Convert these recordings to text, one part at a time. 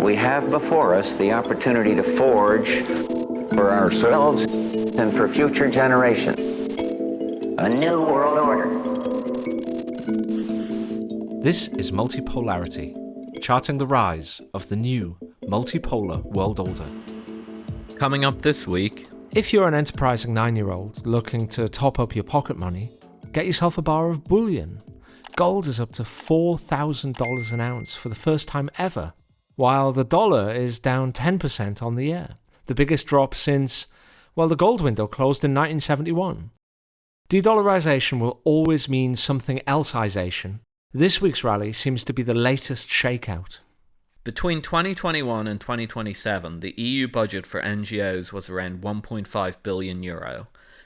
we have before us the opportunity to forge for ourselves and for future generations a new world order. This is Multipolarity, charting the rise of the new multipolar world order. Coming up this week, if you're an enterprising 9-year-old looking to top up your pocket money, get yourself a bar of bullion. Gold is up to $4,000 an ounce for the first time ever, while the dollar is down 10% on the year, the biggest drop since, well, the gold window closed in 1971. Dedollarisation will always mean something-else-isation. This week's rally seems to be the latest shakeout. Between 2021 and 2027, the EU budget for NGOs was around €1.5 billion.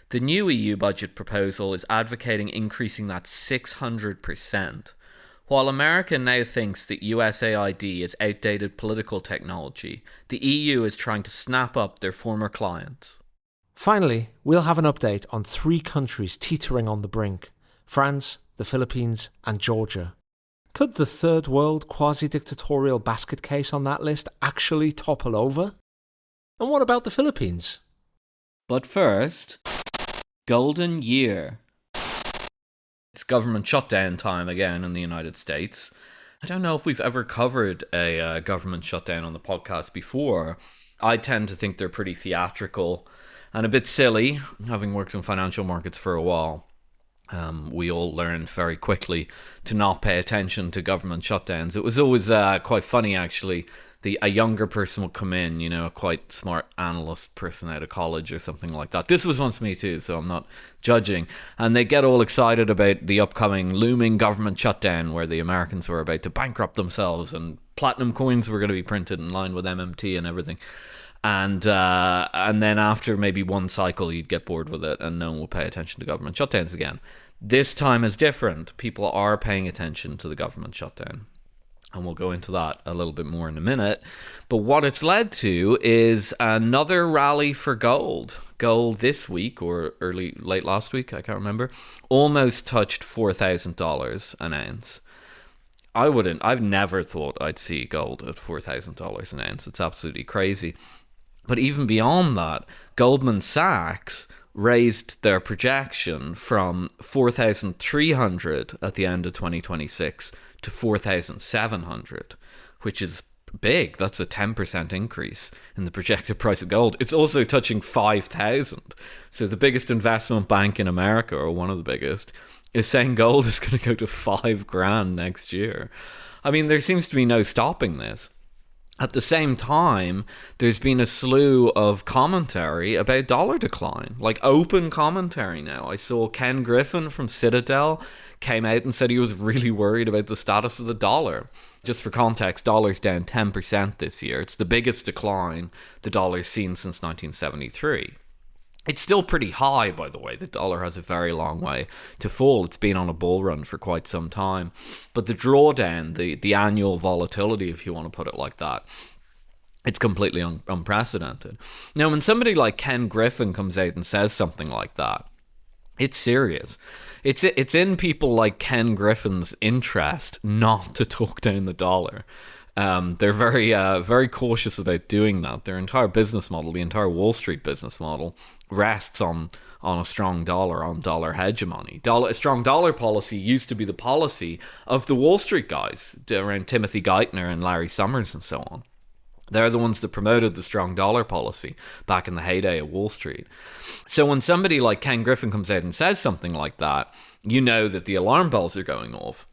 The new EU budget proposal is advocating increasing that 600%. While America now thinks that USAID is outdated political technology, the EU is trying to snap up their former clients. Finally, we'll have an update on 3 countries teetering on the brink: France, the Philippines, and Georgia. Could the third world quasi-dictatorial basket case on that list actually topple over? And what about the Philippines? But first, Golden Year. It's government shutdown time again in the United States. I don't know if we've ever covered a government shutdown on the podcast before. I tend to think they're pretty theatrical and a bit silly, having worked in financial markets for a while. We all learned very quickly to not pay attention to government shutdowns. It was always quite funny, actually. A younger person would come in, a quite smart analyst person out of college or something like that. This was once me too, so I'm not judging. And they get all excited about the upcoming looming government shutdown where the Americans were about to bankrupt themselves and platinum coins were going to be printed in line with MMT and everything. And then after maybe one cycle, you'd get bored with it and no one will pay attention to government shutdowns again. This time is different. People are paying attention to the government shutdown. And we'll go into that a little bit more in a minute. But what it's led to is another rally for gold. Gold this week, or late last week, I can't remember, almost touched $4,000 an ounce. I've never thought I'd see gold at $4,000 an ounce. It's absolutely crazy. But even beyond that, Goldman Sachs raised their projection from 4,300 at the end of 2026 to 4,700, which is big. That's a 10% increase in the projected price of gold. It's also touching 5,000. So the biggest investment bank in America, or one of the biggest, is saying gold is going to go to $5,000 next year. I mean, there seems to be no stopping this. At the same time, there's been a slew of commentary about dollar decline, like open commentary now. I saw Ken Griffin from Citadel came out and said he was really worried about the status of the dollar. Just for context, dollar's down 10% this year. It's the biggest decline the dollar's seen since 1973. It's still pretty high, by the way. The dollar has a very long way to fall. It's been on a bull run for quite some time. But the drawdown, the annual volatility, if you want to put it like that, it's completely unprecedented. Now, when somebody like Ken Griffin comes out and says something like that, it's serious. It's in people like Ken Griffin's interest not to talk down the dollar. They're very cautious about doing that. Their entire business model, the entire Wall Street business model, rests on a strong dollar, on dollar hegemony. A strong dollar policy used to be the policy of the Wall Street guys, around Timothy Geithner and Larry Summers and so on. They're the ones that promoted the strong dollar policy back in the heyday of Wall Street. So when somebody like Ken Griffin comes out and says something like that, you know that the alarm bells are going off.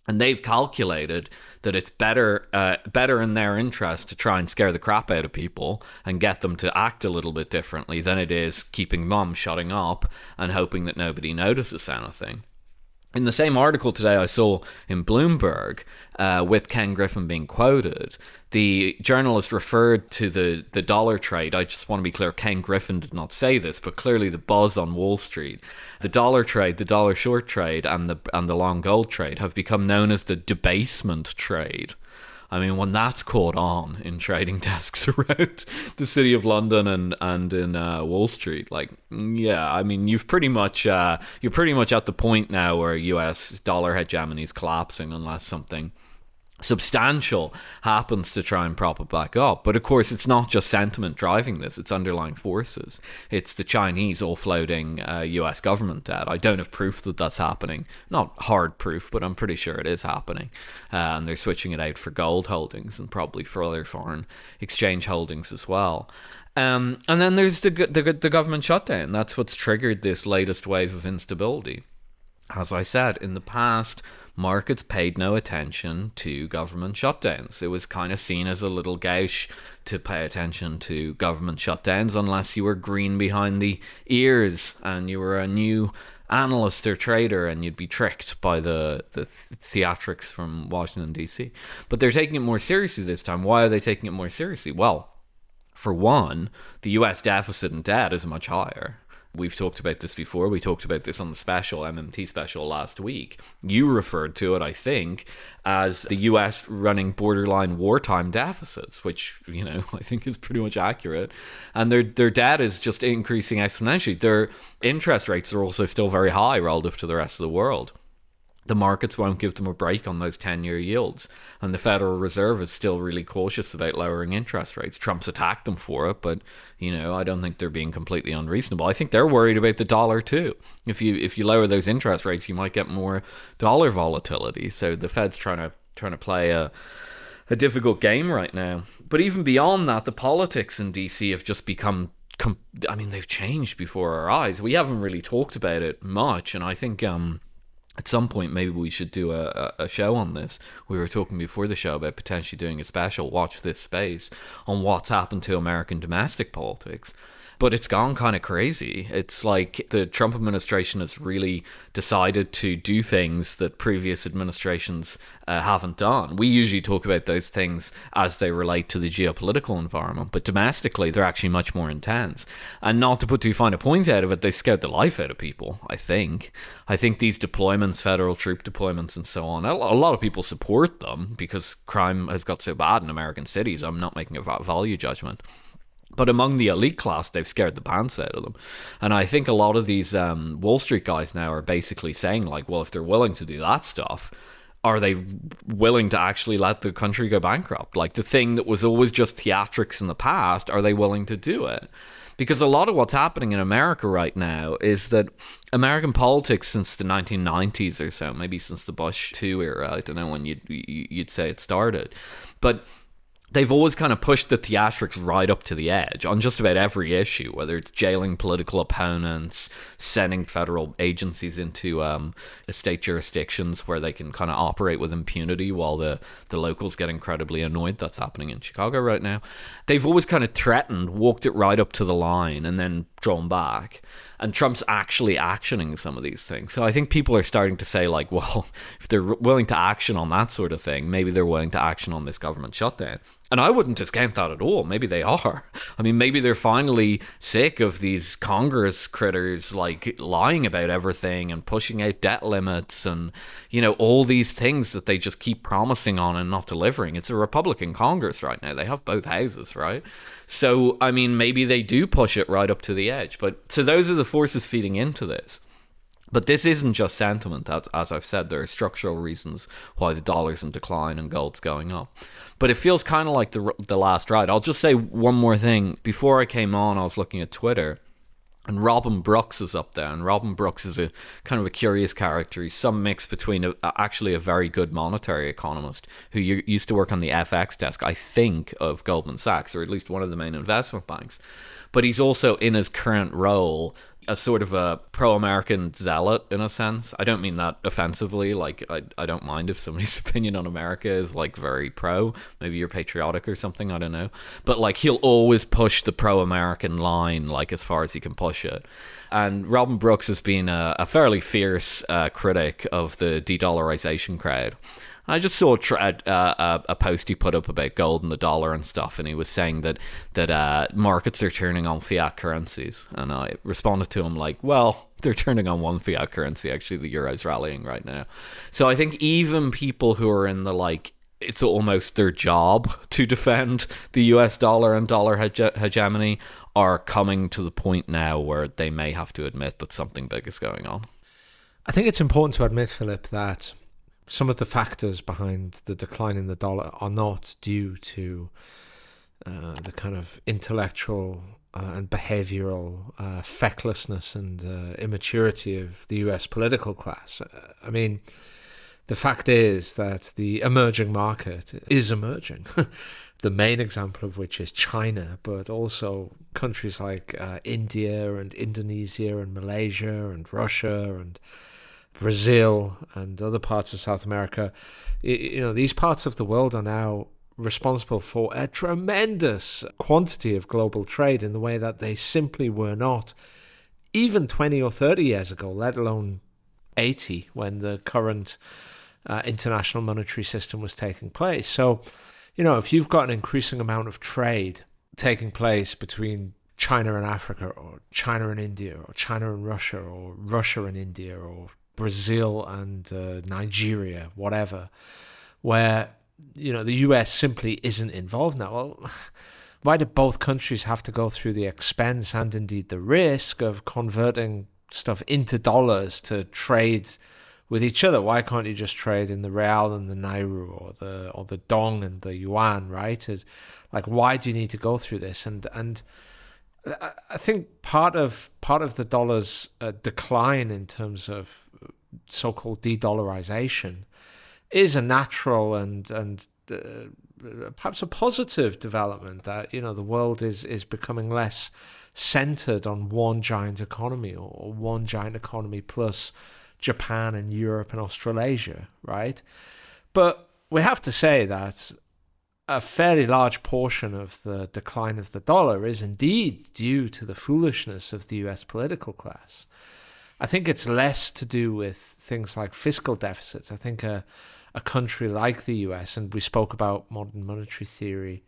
And they've calculated that it's better in their interest to try and scare the crap out of people and get them to act a little bit differently than it is keeping mum shutting up and hoping that nobody notices anything. In the same article today I saw in Bloomberg, with Ken Griffin being quoted, the journalist referred to the dollar trade. I just want to be clear, Ken Griffin did not say this, but clearly the buzz on Wall Street, the dollar trade, the dollar short trade, and the long gold trade have become known as the debasement trade. I mean, when that's caught on in trading desks around the city of London and in Wall Street, like, yeah, I mean, you're pretty much at the point now where US dollar hegemony is collapsing unless something substantial happens to try and prop it back up. But of course, it's not just sentiment driving this, it's underlying forces. It's the Chinese offloading US government debt. I don't have proof that that's happening. Not hard proof, but I'm pretty sure it is happening. And they're switching it out for gold holdings and probably for other foreign exchange holdings as well. And then there's the government shutdown. That's what's triggered this latest wave of instability. As I said, in the past, markets paid no attention to government shutdowns. It was kind of seen as a little gauche to pay attention to government shutdowns unless you were green behind the ears and you were a new analyst or trader and you'd be tricked by the theatrics from Washington, D.C. But they're taking it more seriously this time. Why are they taking it more seriously? Well, for one, the US deficit and debt is much higher. We've talked about this before. We talked about this on the special, MMT special last week. You referred to it, I think, as the US running borderline wartime deficits, which, I think is pretty much accurate. And their debt is just increasing exponentially. Their interest rates are also still very high relative to the rest of the world. The markets won't give them a break on those 10-year yields. And the Federal Reserve is still really cautious about lowering interest rates. Trump's attacked them for it, but, I don't think they're being completely unreasonable. I think they're worried about the dollar too. If you lower those interest rates, you might get more dollar volatility. So the Fed's trying to play a difficult game right now. But even beyond that, the politics in DC have just become they've changed before our eyes. We haven't really talked about it much, and I think at some point, maybe we should do a show on this. We were talking before the show about potentially doing a special, Watch This Space, on what's happened to American domestic politics. But it's gone kind of crazy. It's like the Trump administration has really decided to do things that previous administrations haven't done. We usually talk about those things as they relate to the geopolitical environment, but domestically, they're actually much more intense. And not to put too fine a point out of it, they scared the life out of people, I think. I think these deployments, federal troop deployments and so on, a lot of people support them because crime has got so bad in American cities. I'm not making a value judgment. But among the elite class, they've scared the pants out of them. And I think a lot of these Wall Street guys now are basically saying, like, well, if they're willing to do that stuff, are they willing to actually let the country go bankrupt? Like, the thing that was always just theatrics in the past, are they willing to do it? Because a lot of what's happening in America right now is that American politics since the 1990s or so, maybe since the Bush 2 era, I don't know when you'd say it started, but they've always kind of pushed the theatrics right up to the edge on just about every issue, whether it's jailing political opponents, sending federal agencies into state jurisdictions where they can kind of operate with impunity while the locals get incredibly annoyed. That's happening in Chicago right now. They've always kind of threatened, walked it right up to the line, and then drawn back. And Trump's actually actioning some of these things. So I think people are starting to say, like, well, if they're willing to action on that sort of thing, maybe they're willing to action on this government shutdown. And I wouldn't discount that at all. Maybe they are. I mean, maybe they're finally sick of these Congress critters, like, lying about everything and pushing out debt limits and, all these things that they just keep promising on and not delivering. It's a Republican Congress right now. They have both houses, right? So, I mean, maybe they do push it right up to the edge. But so those are the forces feeding into this. But this isn't just sentiment. As I've said, there are structural reasons why the dollar's in decline and gold's going up. But it feels kind of like the last ride. I'll just say one more thing. Before I came on, I was looking at Twitter, and Robin Brooks is up there. And Robin Brooks is a kind of a curious character. He's some mix between actually a very good monetary economist who used to work on the FX desk, I think, of Goldman Sachs, or at least one of the main investment banks. But he's also, in his current role, a sort of a pro-American zealot in a sense. I don't mean that offensively. Like, I don't mind if somebody's opinion on America is like very pro. Maybe you're patriotic or something, I don't know. But like, he'll always push the pro-American line, like, as far as he can push it. And Robin Brooks has been a fairly fierce critic of the de-dollarization crowd. I just saw a post he put up about gold and the dollar and stuff, and he was saying that markets are turning on fiat currencies. And I responded to him like, well, they're turning on one fiat currency. Actually, the euro's rallying right now. So I think even people who are in the, like, it's almost their job to defend the US dollar and dollar hegemony are coming to the point now where they may have to admit that something big is going on. I think it's important to admit, Philip, that some of the factors behind the decline in the dollar are not due to the kind of intellectual and behavioral fecklessness and immaturity of the US political class. I mean, the fact is that the emerging market is emerging. The main example of which is China, but also countries like India and Indonesia and Malaysia and Russia and Brazil and other parts of South America. These parts of the world are now responsible for a tremendous quantity of global trade in the way that they simply were not even 20 or 30 years ago, let alone 80 when the current international monetary system was taking place. So, if you've got an increasing amount of trade taking place between China and Africa, or China and India, or China and Russia, or Russia and India, or Brazil and Nigeria, whatever, where, the US simply isn't involved now. Well, why do both countries have to go through the expense and indeed the risk of converting stuff into dollars to trade with each other? Why can't you just trade in the real and the naira, or the dong and the yuan, right? Why do you need to go through this? And I think part of the dollar's decline in terms of so-called de-dollarization is a natural and perhaps a positive development, that the world is becoming less centered on one giant economy, or one giant economy plus Japan and Europe and Australasia, right? But we have to say that a fairly large portion of the decline of the dollar is indeed due to the foolishness of the US political class. I think it's less to do with things like fiscal deficits. I think a country like the US, and we spoke about modern monetary theory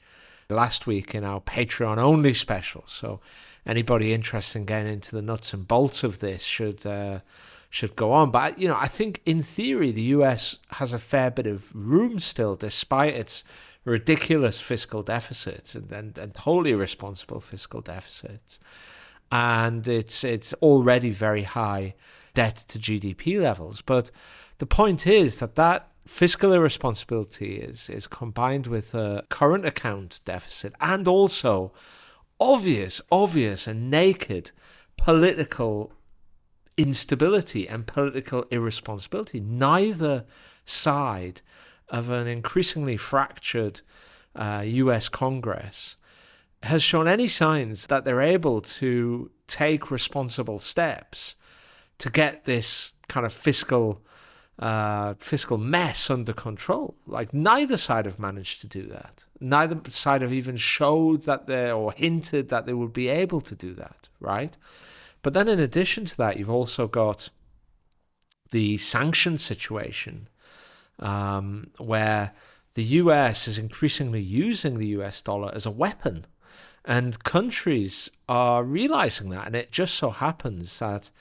last week in our Patreon-only special, so anybody interested in getting into the nuts and bolts of this should go on. But, I think in theory the US has a fair bit of room still, despite its ridiculous fiscal deficits and totally irresponsible fiscal deficits. And it's already very high debt to GDP levels. But the point is that fiscal irresponsibility is combined with a current account deficit and also obvious and naked political instability and political irresponsibility. Neither side of an increasingly fractured US Congress has shown any signs that they're able to take responsible steps to get this kind of fiscal mess under control. Neither side have managed to do that. Neither side have even showed that or hinted that they would be able to do that, right? But then in addition to that, you've also got the sanction situation, where the US is increasingly using the US dollar as a weapon. And countries are realizing that. And it just so happens that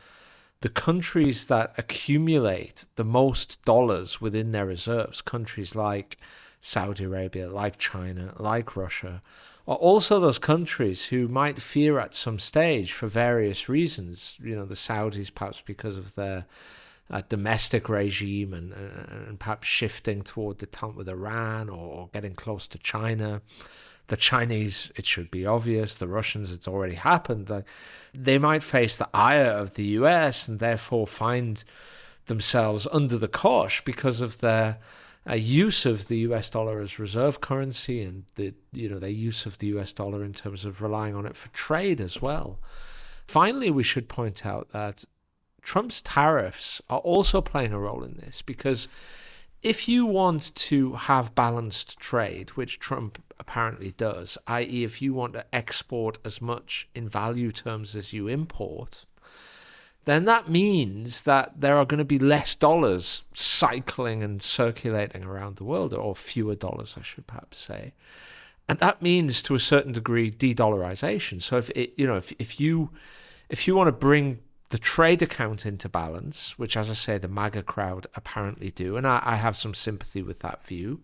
the countries that accumulate the most dollars within their reserves, countries like Saudi Arabia, like China, like Russia, are also those countries who might fear at some stage, for various reasons, the Saudis perhaps because of their domestic regime and perhaps shifting toward detente with Iran or getting close to China. The Chinese, it should be obvious. The Russians, it's already happened. They might face the ire of the US and therefore find themselves under the cosh because of their use of the US dollar as reserve currency and their use of the US dollar in terms of relying on it for trade as well. Finally, we should point out that Trump's tariffs are also playing a role in this, because if you want to have balanced trade, which Trump apparently does, i.e. if you want to export as much in value terms as you import, then that means that there are going to be less dollars cycling and circulating around the world, or fewer dollars, I should perhaps say. And that means, to a certain degree, de-dollarization. So if you want to bring the trade account into balance, which, as I say, the MAGA crowd apparently do, and I have some sympathy with that view,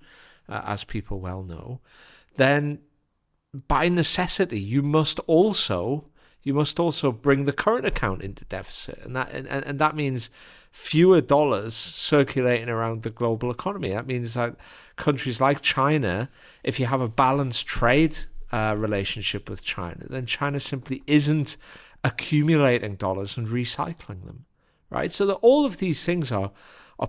as people well know, then by necessity, you must also you must also bring the current account into deficit. And that means fewer dollars circulating around the global economy. That means that countries like China, if you have a balanced trade relationship with China, then China simply isn't accumulating dollars and recycling them, right? So that all of these things are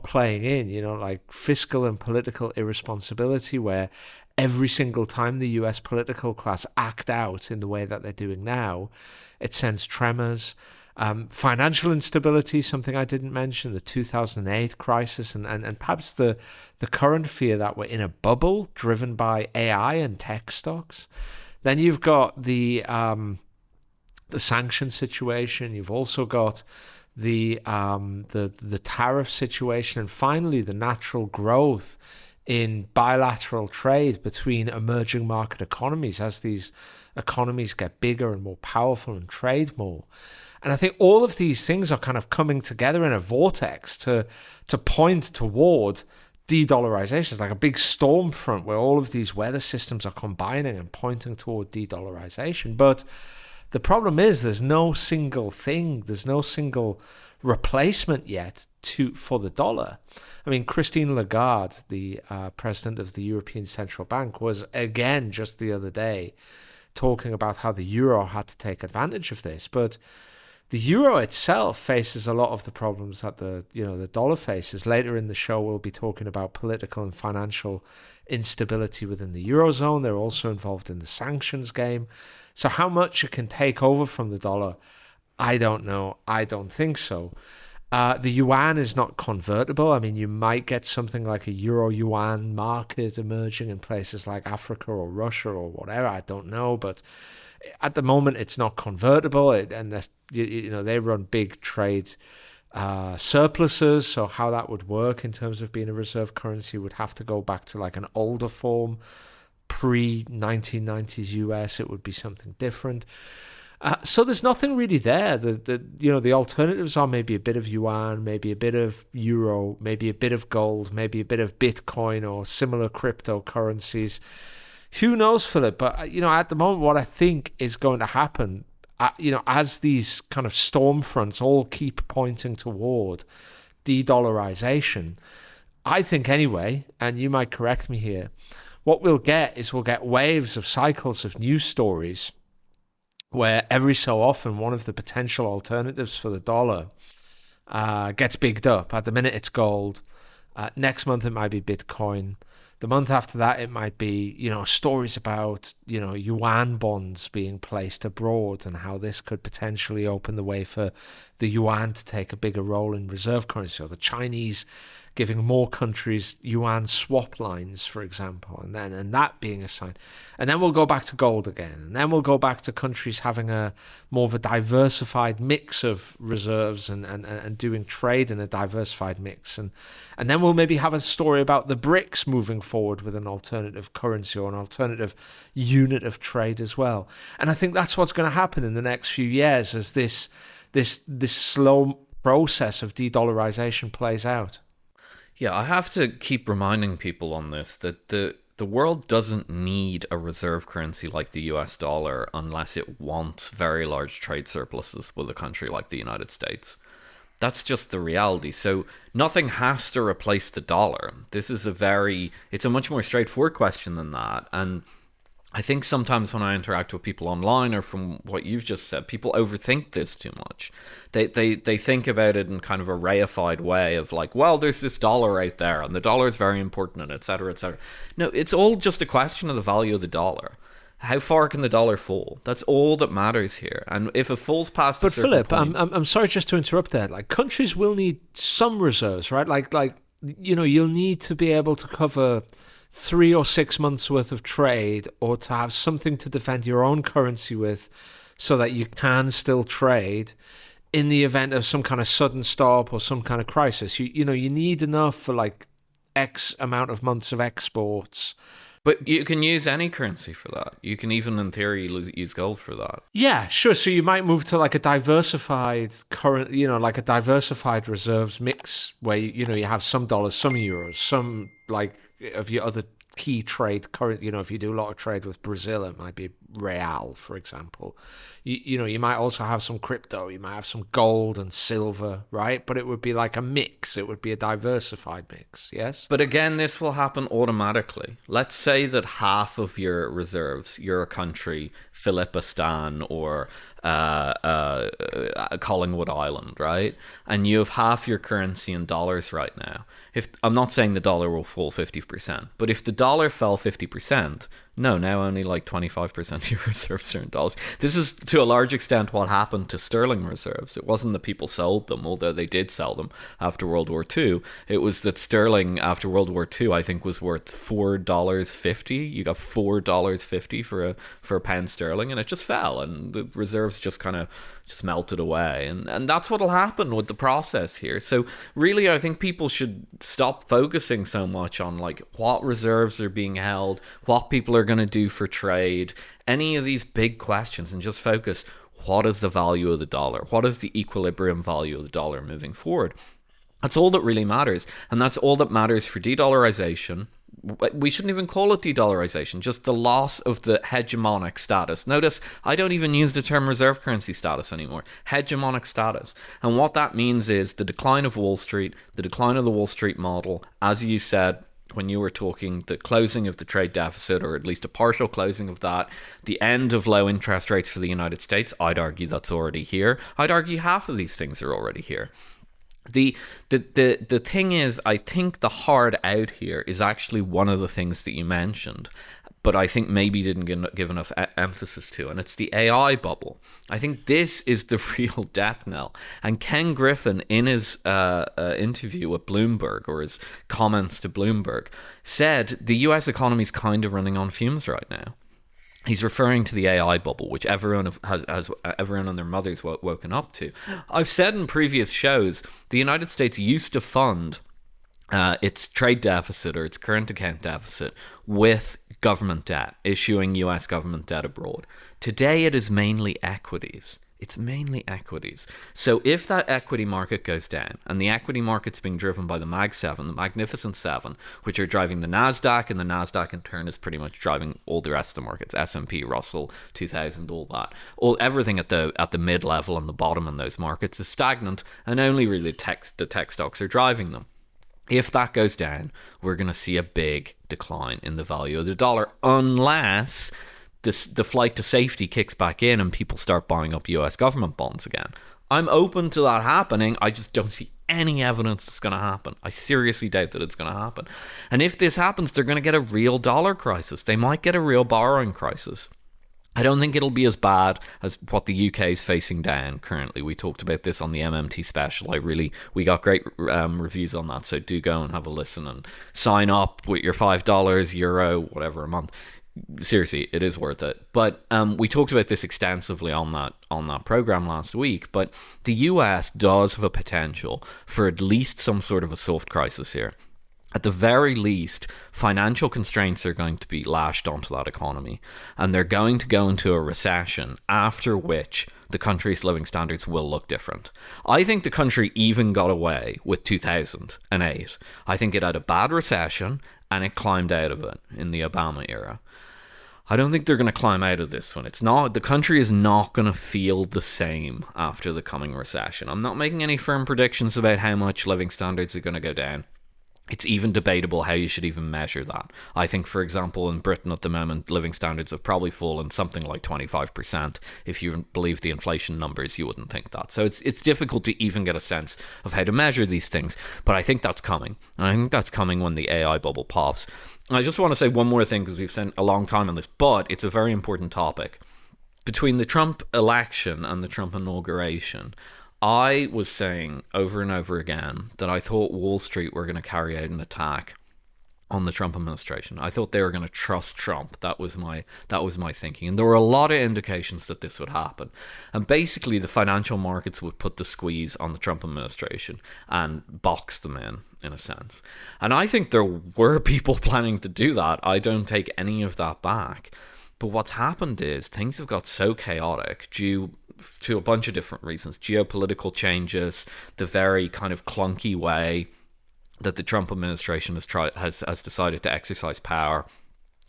playing in, like fiscal and political irresponsibility, where every single time the US political class act out in the way that they're doing now, it sends tremors. Financial instability, something I didn't mention, the 2008 crisis, and perhaps the current fear that we're in a bubble driven by AI and tech stocks. Then you've got the sanction situation. You've also got the tariff situation, and finally the natural growth in bilateral trade between emerging market economies as these economies get bigger and more powerful and trade more. And I think all of these things are kind of coming together in a vortex to point toward de-dollarization. It's like a big storm front where all of these weather systems are combining and pointing toward de-dollarization. But the problem is there's no single thing, there's no single replacement yet for the dollar. I mean, Christine Lagarde, the president of the European Central Bank, was again just the other day talking about how the euro had to take advantage of this. But the euro itself faces a lot of the problems that the dollar faces. Later in the show, we'll be talking about political and financial instability within the eurozone. They're also involved in the sanctions game. So how much it can take over from the dollar, I don't know. I don't think so. The yuan is not convertible. I mean, you might get something like a euro-yuan market emerging in places like Africa or Russia or whatever. I don't know, but at the moment, it's not convertible, and they run big trade surpluses. So how that would work in terms of being a reserve currency would have to go back to like an older form, pre-1990s US. It would be something different. So there's nothing really there. The alternatives are maybe a bit of yuan, maybe a bit of euro, maybe a bit of gold, maybe a bit of Bitcoin or similar cryptocurrencies. Who knows, Philip? But at the moment, what I think is going to happen, as these kind of storm fronts all keep pointing toward de-dollarization, I think anyway, and you might correct me here, what we'll get waves of cycles of news stories where every so often one of the potential alternatives for the dollar gets bigged up. At the minute, it's gold. Next month, it might be Bitcoin. The month after that, it might be, stories about, yuan bonds being placed abroad and how this could potentially open the way for the yuan to take a bigger role in reserve currency, or the Chinese giving more countries yuan swap lines, for example, and that being a sign. And then we'll go back to gold again, and then we'll go back to countries having a more of a diversified mix of reserves and doing trade in a diversified mix. And then we'll maybe have a story about the BRICS moving forward with an alternative currency or an alternative unit of trade as well. And I think that's what's going to happen in the next few years as this slow process of de-dollarization plays out. Yeah, I have to keep reminding people on this that the world doesn't need a reserve currency like the US dollar unless it wants very large trade surpluses with a country like the United States. That's just the reality. So nothing has to replace the dollar. This is it's a much more straightforward question than that. And I think sometimes when I interact with people online, or from what you've just said, people overthink this too much. They think about it in kind of a reified way of like, well, there's this dollar out there, and the dollar is very important, and et cetera, et cetera. No, it's all just a question of the value of the dollar. How far can the dollar fall? That's all that matters here. And if it falls past a certain Philip, point... I'm sorry just to interrupt there. Like, countries will need some reserves, right? Like you'll need to be able to cover 3 or 6 months worth of trade, or to have something to defend your own currency with so that you can still trade in the event of some kind of sudden stop or some kind of crisis. You need enough for like X amount of months of exports. But you can use any currency for that. You can even, in theory, use gold for that. Yeah, sure. So you might move to like a diversified like a diversified reserves mix where you have some dollars, some euros, some like of your other key trade current. If you do a lot of trade with Brazil, it might be real, for example. You might also have some crypto, you might have some gold and silver, right? But it would be like a mix. It would be a diversified mix, yes? But again, this will happen automatically. Let's say that half of your reserves, you're a country, Philippistan or Collingwood Island, right? And you have half your currency in dollars right now. If I'm not saying the dollar will fall 50%, but if the dollar fell 50%, no, now only like 25% of your reserves are in dollars. This is to a large extent what happened to sterling reserves. It wasn't that people sold them, although they did sell them after World War II. It was that sterling after World War II, I think, was worth $4.50. You got $4.50 for a pound sterling, and it just fell, and the reserves just kind of just melted away. And that's what'll happen with the process here. So really, I think people should stop focusing so much on like what reserves are being held, what people are going to do for trade, any of these big questions, and just focus, what is the value of the dollar? What is the equilibrium value of the dollar moving forward? That's all that really matters. And that's all that matters for de-dollarization. We shouldn't even call it de-dollarization, just the loss of the hegemonic status. Notice, I don't even use the term reserve currency status anymore. Hegemonic status. And what that means is the decline of Wall Street, the decline of the Wall Street model, as you said when you were talking, the closing of the trade deficit, or at least a partial closing of that, the end of low interest rates for the United States. I'd argue that's already here. I'd argue half of these things are already here. The thing is, I think the hard out here is actually one of the things that you mentioned, but I think maybe didn't give enough emphasis to, and it's the AI bubble. I think this is the real death knell. And Ken Griffin, in his interview with Bloomberg, or his comments to Bloomberg, said the US economy is kind of running on fumes right now. He's referring to the AI bubble, which everyone has everyone and their mothers woken up to. I've said in previous shows, the United States used to fund its trade deficit or its current account deficit with government debt, issuing US government debt abroad. Today, it is mainly equities. It's mainly equities. So if that equity market goes down, and the equity market's being driven by the Mag 7, the Magnificent Seven, which are driving the NASDAQ, and the NASDAQ in turn is pretty much driving all the rest of the markets, S&P, Russell, 2000, all that. Everything at the mid-level and the bottom in those markets is stagnant, and only really the tech stocks are driving them. If that goes down, we're going to see a big decline in the value of the dollar, unless the flight to safety kicks back in and people start buying up US government bonds again. I'm open to that happening. I just don't see any evidence it's going to happen. I seriously doubt that it's going to happen. And if this happens, they're going to get a real dollar crisis. They might get a real borrowing crisis. I don't think it'll be as bad as what the UK is facing down currently. We talked about this on the MMT special. We got great reviews on that, so do go and have a listen and sign up with your $5, euro, whatever a month. Seriously, it is worth it. But we talked about this extensively on that program last week. But the US does have a potential for at least some sort of a soft crisis here. At the very least, financial constraints are going to be lashed onto that economy, and they're going to go into a recession, after which the country's living standards will look different. I think the country even got away with 2008. I think it had a bad recession, and it climbed out of it in the Obama era. I don't think they're going to climb out of this one. The country is not going to feel the same after the coming recession. I'm not making any firm predictions about how much living standards are going to go down. It's even debatable how you should even measure that. I think, for example, in Britain at the moment, living standards have probably fallen something like 25%. If you believe the inflation numbers, you wouldn't think that. So it's difficult to even get a sense of how to measure these things. But I think that's coming. And I think that's coming when the AI bubble pops. And I just want to say one more thing, because we've spent a long time on this, but it's a very important topic. Between the Trump election and the Trump inauguration, I was saying over and over again that I thought Wall Street were going to carry out an attack on the Trump administration. I thought they were going to trust Trump. That was my thinking. And there were a lot of indications that this would happen. And basically, the financial markets would put the squeeze on the Trump administration and box them in a sense. And I think there were people planning to do that. I don't take any of that back. But what's happened is things have got so chaotic due to a bunch of different reasons. Geopolitical changes, the very kind of clunky way that the Trump administration has decided to exercise power.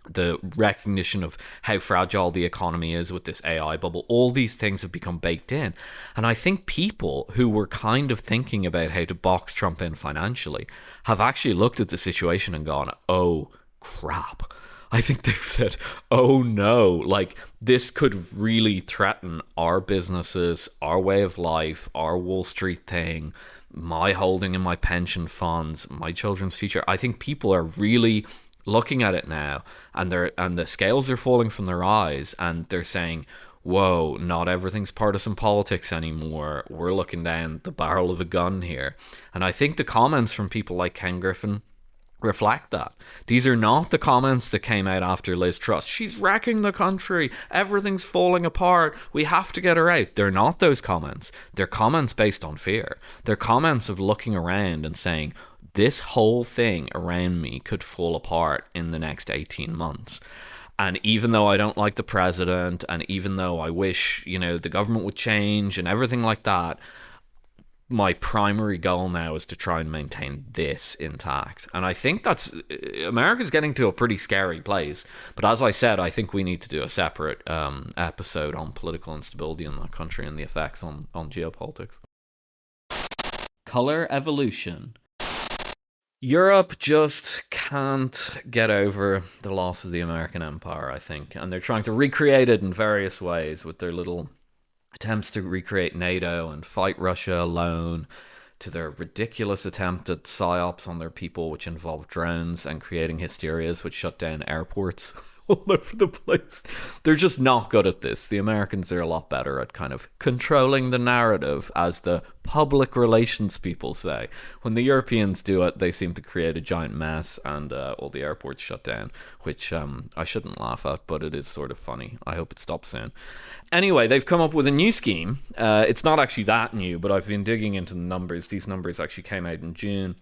the recognition of how fragile the economy is with this AI bubble, all these things have become baked in. And I think people who were kind of thinking about how to box Trump in financially have actually looked at the situation and gone, oh, crap. I think they've said, oh no, like this could really threaten our businesses, our way of life, our Wall Street thing, my holding in my pension funds, my children's future. I think people are really looking at it now, and the scales are falling from their eyes, and they're saying, whoa, not everything's partisan politics anymore. We're looking down the barrel of a gun here. And I think the comments from people like Ken Griffin reflect that. These are not the comments that came out after Liz Truss. She's wrecking the country. Everything's falling apart. We have to get her out. They're not those comments. They're comments based on fear. They're comments of looking around and saying, this whole thing around me could fall apart in the next 18 months. And even though I don't like the president, and even though I wish, the government would change and everything like that, my primary goal now is to try and maintain this intact. And I think America's getting to a pretty scary place. But as I said, I think we need to do a separate episode on political instability in that country and the effects on geopolitics. Color evolution. Europe just can't get over the loss of the American empire, I think. And they're trying to recreate it in various ways with their little attempts to recreate NATO and fight Russia alone, to their ridiculous attempt at psyops on their people, which involved drones and creating hysterias which shut down airports all over the place. They're just not good at this. The Americans are a lot better at kind of controlling the narrative, as the public relations people say. When the Europeans do it, they seem to create a giant mess and all the airports shut down, which I shouldn't laugh at, but it is sort of funny. I hope it stops soon. Anyway, they've come up with a new scheme. It's not actually that new, but I've been digging into the numbers. These numbers actually came out in June.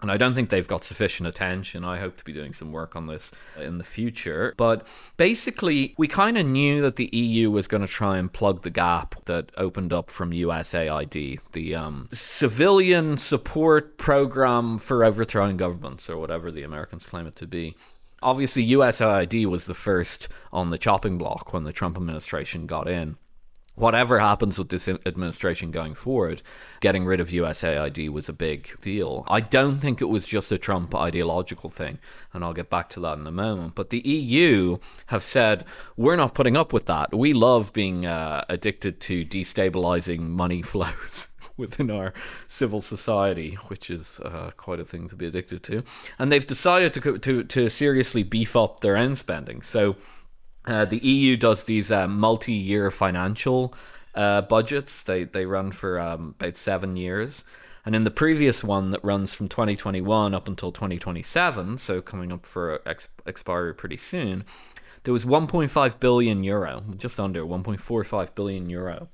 And I don't think they've got sufficient attention. I hope to be doing some work on this in the future. But basically, we kind of knew that the EU was going to try and plug the gap that opened up from USAID, the civilian support program for overthrowing governments, or whatever the Americans claim it to be. Obviously, USAID was the first on the chopping block when the Trump administration got in. Whatever happens with this administration going forward, getting rid of USAID was a big deal. I don't think it was just a Trump ideological thing, and I'll get back to that in a moment. But the EU have said, we're not putting up with that. We love being addicted to destabilizing money flows within our civil society, which is quite a thing to be addicted to. And they've decided to seriously beef up their own spending. So the EU does these multi-year financial budgets. They run for about 7 years. And in the previous one that runs from 2021 up until 2027, so coming up for expiry pretty soon, there was 1.5 billion euro, just under 1.45 billion euro,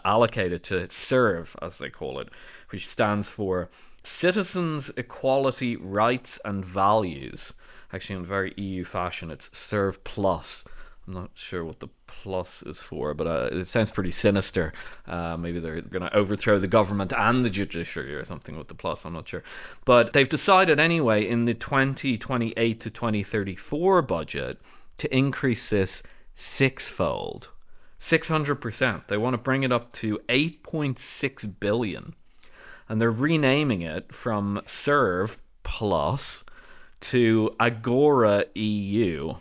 allocated to SERVE, as they call it, which stands for Citizens, Equality, Rights and Values. Actually, in very EU fashion, it's SERVE Plus. I'm not sure what the plus is for, but it sounds pretty sinister. Maybe they're going to overthrow the government and the judiciary or something with the plus. I'm not sure. But they've decided anyway in the 2028 to 2034 budget to increase this sixfold. 600%. They want to bring it up to 8.6 billion. And they're renaming it from SERVE Plus to Agora EU,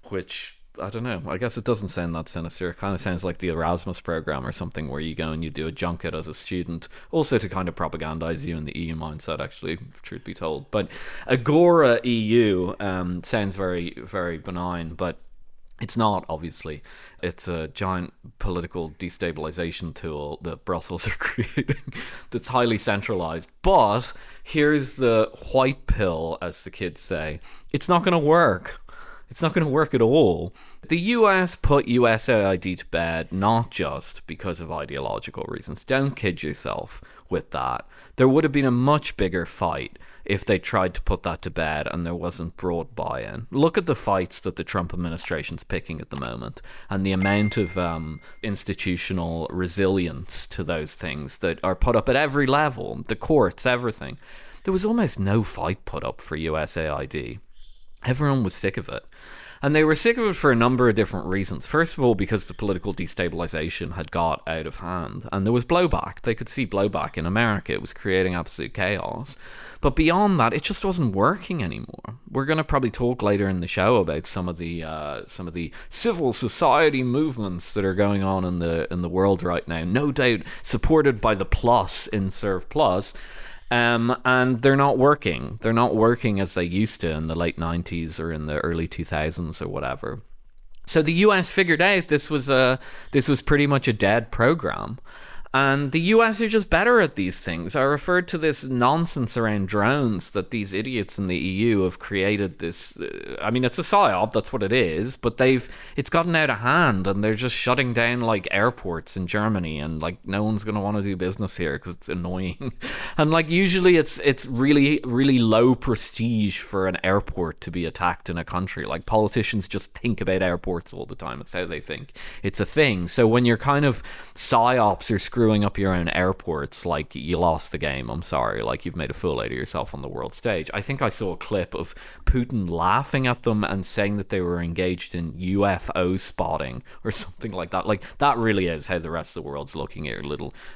which, I don't know, I guess it doesn't sound that sinister. It kind of sounds like the Erasmus program or something, where you go and you do a junket as a student, also to kind of propagandize you in the EU mindset, actually, truth be told. But Agora EU sounds very, very benign, but it's not, obviously. It's a giant political destabilization tool that Brussels are creating that's highly centralized. But here's the white pill, as the kids say. It's not going to work. It's not going to work at all. The US put USAID to bed not just because of ideological reasons. Don't kid yourself with that. There would have been a much bigger fight if they tried to put that to bed and there wasn't broad buy-in. Look at the fights that the Trump administration's picking at the moment, and the amount of institutional resilience to those things that are put up at every level, the courts, everything. There was almost no fight put up for USAID. Everyone was sick of it. And they were sick of it for a number of different reasons. First of all, because the political destabilization had got out of hand, and there was blowback. They could see blowback in America. It was creating absolute chaos. But beyond that, it just wasn't working anymore. We're going to probably talk later in the show about some of the civil society movements that are going on in the world right now. No doubt supported by the plus in Serve Plus. And they're not working. They're not working as they used to in the late 90s or in the early 2000s or whatever. So the US figured out this was pretty much a dead program. And the US are just better at these things. I referred to this nonsense around drones that these idiots in the EU have created this. I mean, it's a psyop, that's what it is, but it's gotten out of hand, and they're just shutting down like airports in Germany, and like no one's going to want to do business here because it's annoying. And like usually it's really, really low prestige for an airport to be attacked in a country. Like politicians just think about airports all the time. It's how they think. It's a thing. So when you're kind of psyops or screwing up your own airports, like, you lost the game. I'm sorry, like, you've made a fool out of yourself on the world stage. I think I saw a clip of Putin laughing at them and saying that they were engaged in UFO spotting or something like that. Like, that really is how the rest of the world's looking at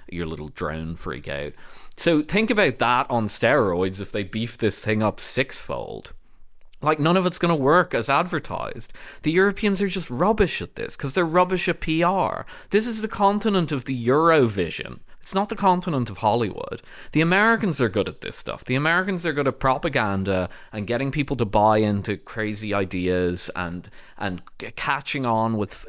your little drone freak out. So think about that on steroids if they beef this thing up sixfold. Like, none of it's going to work as advertised. The Europeans are just rubbish at this because they're rubbish at PR. This is the continent of the Eurovision. It's not the continent of Hollywood. The Americans are good at this stuff. The Americans are good at propaganda and getting people to buy into crazy ideas and catching on with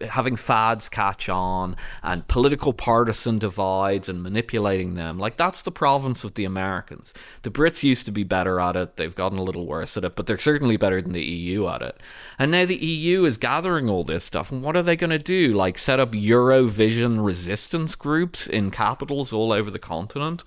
having fads catch on and political partisan divides and manipulating them. Like, that's the province of the Americans. The Brits used to be better at it. They've gotten a little worse at it, but they're certainly better than the EU at it. And now the EU is gathering all this stuff. And what are they going to do? Like, set up Eurovision resistance groups in capitals all over the continent?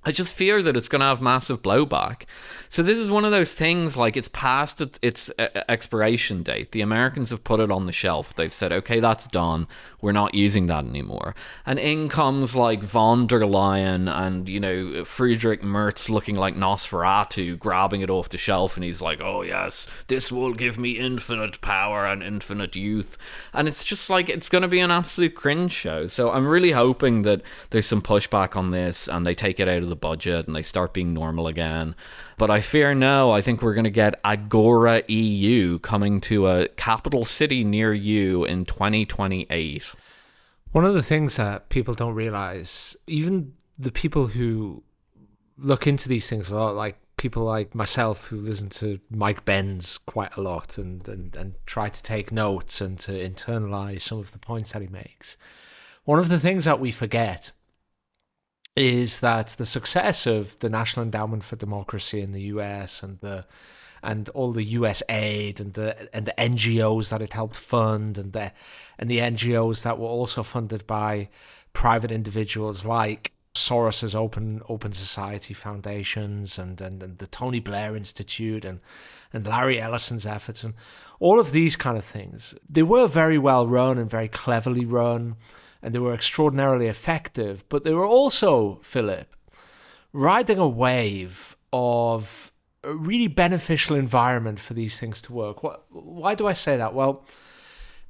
I just fear that it's going to have massive blowback. So this is one of those things, like, it's past its expiration date. The Americans have put it on the shelf. They've said, okay, that's done. We're not using that anymore. And in comes, like, von der Leyen and, you know, Friedrich Merz looking like Nosferatu, grabbing it off the shelf, and he's like, oh yes, this will give me infinite power and infinite youth. And it's just like, it's going to be an absolute cringe show. So I'm really hoping that there's some pushback on this and they take it out of the budget and they start being normal again. But I fear no. I think we're going to get Agora EU coming to a capital city near you in 2028. One of the things that people don't realize, even the people who look into these things a lot, like people like myself who listen to Mike Benz quite a lot and try to take notes and to internalize some of the points that he makes. One of the things that we forget is that the success of the National Endowment for Democracy in the US and all the USAID and the NGOs that it helped fund and the NGOs that were also funded by private individuals like Soros's Open Society Foundations and the Tony Blair Institute and Larry Ellison's efforts and all of these kind of things. They were very well run and very cleverly run, and they were extraordinarily effective, but they were also, Philip, riding a wave of a really beneficial environment for these things to work. Why do I say that? Well,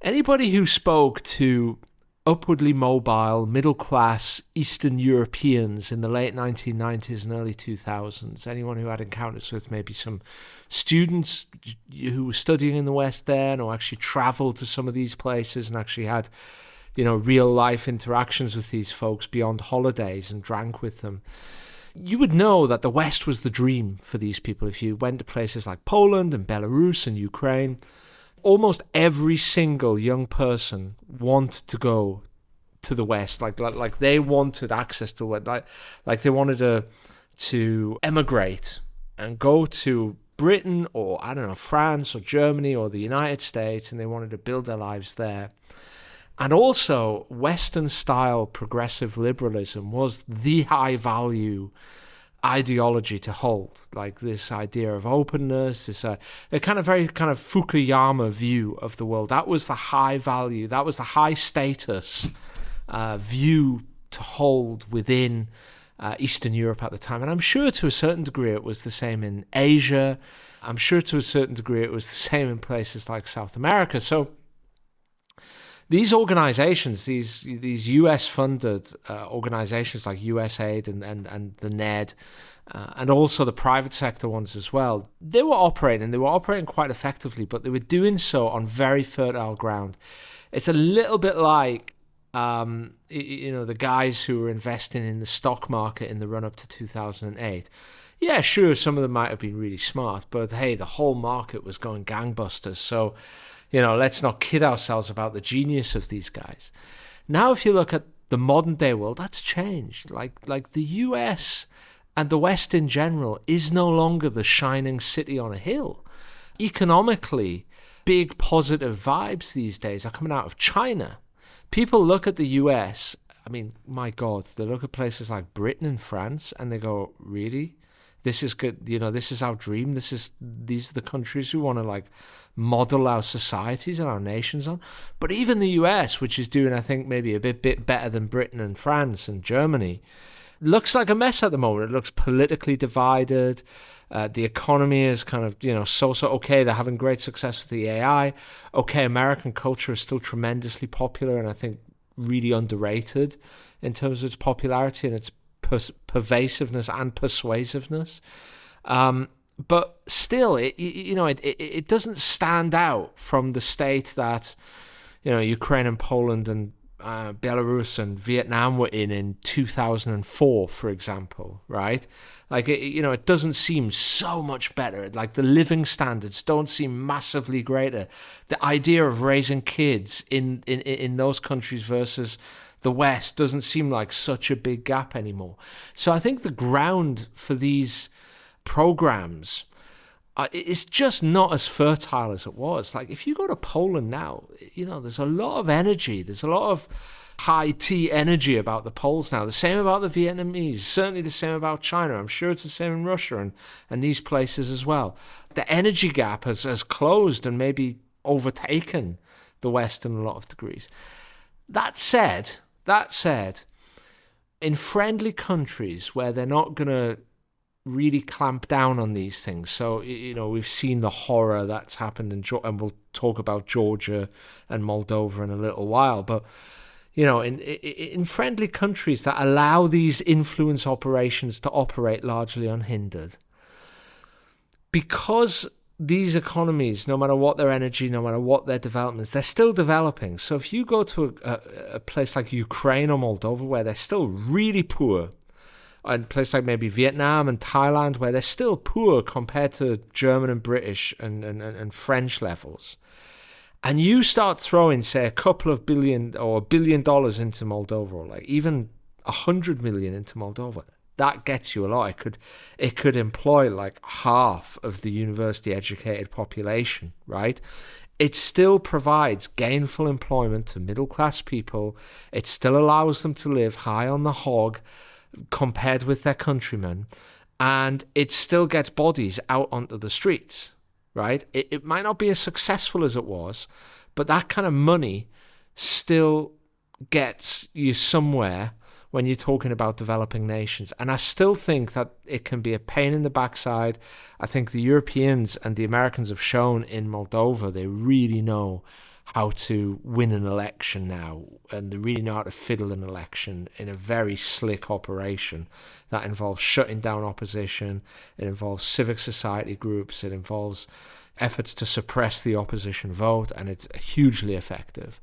anybody who spoke to upwardly mobile, middle-class Eastern Europeans in the late 1990s and early 2000s, anyone who had encounters with maybe some students who were studying in the West then or actually traveled to some of these places and actually had, you know, real life interactions with these folks beyond holidays and drank with them, you would know that the West was the dream for these people. If you went to places like Poland and Belarus and Ukraine, almost every single young person wanted to go to the West. Like they wanted access to it. Like they wanted to emigrate and go to Britain or, I don't know, France or Germany or the United States, and they wanted to build their lives there. And also, Western-style progressive liberalism was the high-value ideology to hold. Like this idea of openness, this a very kind of Fukuyama view of the world. That was the high value, that was the high status view to hold within Eastern Europe at the time. And I'm sure to a certain degree it was the same in Asia. I'm sure to a certain degree it was the same in places like South America. So these organizations, these US-funded organizations like USAID and the NED, and also the private sector ones as well, they were operating quite effectively, but they were doing so on very fertile ground. It's a little bit like, the guys who were investing in the stock market in the run-up to 2008. Yeah, sure, some of them might have been really smart, but hey, the whole market was going gangbusters, so let's not kid ourselves about the genius of these guys. Now, if you look at the modern day world, that's changed. Like the US and the West in general is no longer the shining city on a hill. Economically, big positive vibes these days are coming out of China. People look at the US, I mean, my God, they look at places like Britain and France and they go, really? This is good, this is our dream. These are the countries we want to model our societies and our nations on. But even the US, which is doing, I think, maybe a bit better than Britain and France and Germany, looks like a mess at the moment. It looks politically divided. The economy is kind of, so okay. They're having great success with the AI. Okay, American culture is still tremendously popular and I think really underrated in terms of its popularity and its pervasiveness and persuasiveness. But still, it doesn't stand out from the state that, Ukraine and Poland and Belarus and Vietnam were in 2004, for example, right? It doesn't seem so much better. Like the living standards don't seem massively greater. The idea of raising kids in those countries versus the West doesn't seem like such a big gap anymore. So I think the ground for these programs is just not as fertile as it was. Like if you go to Poland now, there's a lot of energy. There's a lot of high tea energy about the Poles now. The same about the Vietnamese, certainly the same about China. I'm sure it's the same in Russia and these places as well. The energy gap has closed and maybe overtaken the West in a lot of degrees. That said, in friendly countries where they're not going to really clamp down on these things, so we've seen the horror that's happened and we'll talk about Georgia and Moldova in a little while, but in friendly countries that allow these influence operations to operate largely unhindered, because these economies, no matter what their energy, no matter what their developments, they're still developing. So if you go to a place like Ukraine or Moldova where they're still really poor, and a place like maybe Vietnam and Thailand where they're still poor compared to German and British and French levels, and you start throwing, say, a couple of billion or $1 billion into Moldova, or like even 100 million into Moldova, that gets you a lot. It could employ like half of the university-educated population, right? It still provides gainful employment to middle-class people. It still allows them to live high on the hog compared with their countrymen, and it still gets bodies out onto the streets, right? It might not be as successful as it was, but that kind of money still gets you somewhere when you're talking about developing nations. And I still think that it can be a pain in the backside. I think the Europeans and the Americans have shown in Moldova they really know how to win an election now, and they really know how to fiddle an election in a very slick operation that involves shutting down opposition, it involves civic society groups, it involves efforts to suppress the opposition vote, and it's hugely effective.